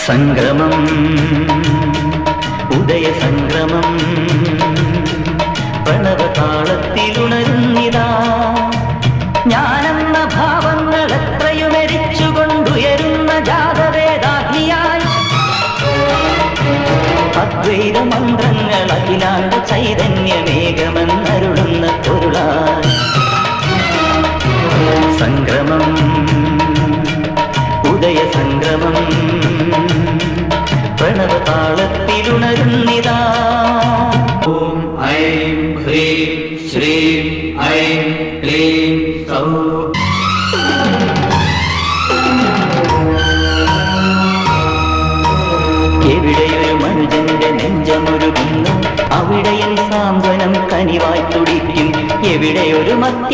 സംഗമം ഉദയ സംഗമം പ്രണവതാളത്തിലുണരുന്നിതാ ഞാനെന്ന ഭാവങ്ങൾ എത്രയുമെരിച്ചുകൊണ്ടുയരുന്ന ജാതവേദാഗ്നിയായി അദ്വൈത മന്ത്രങ്ങൾ അഖിലാണ്ട ചൈതന്യമേകമെന്നരുളുന്ന പൊരുളായി സംഗമം ഉദയ സംഗമം പ്രണവതാളത്തിലുണരുന്നിതാ ഓം ഐം ഹ്രീം ശ്രീം ഐം ക്ലീം സൗ എവിടെയൊരു മനുജന്റെ നെഞ്ചമൊരുകുന്നു അവിടെയും സാന്ത്വനം കനിവായി തുടിക്കും എവിടെയൊരു മത്യൻ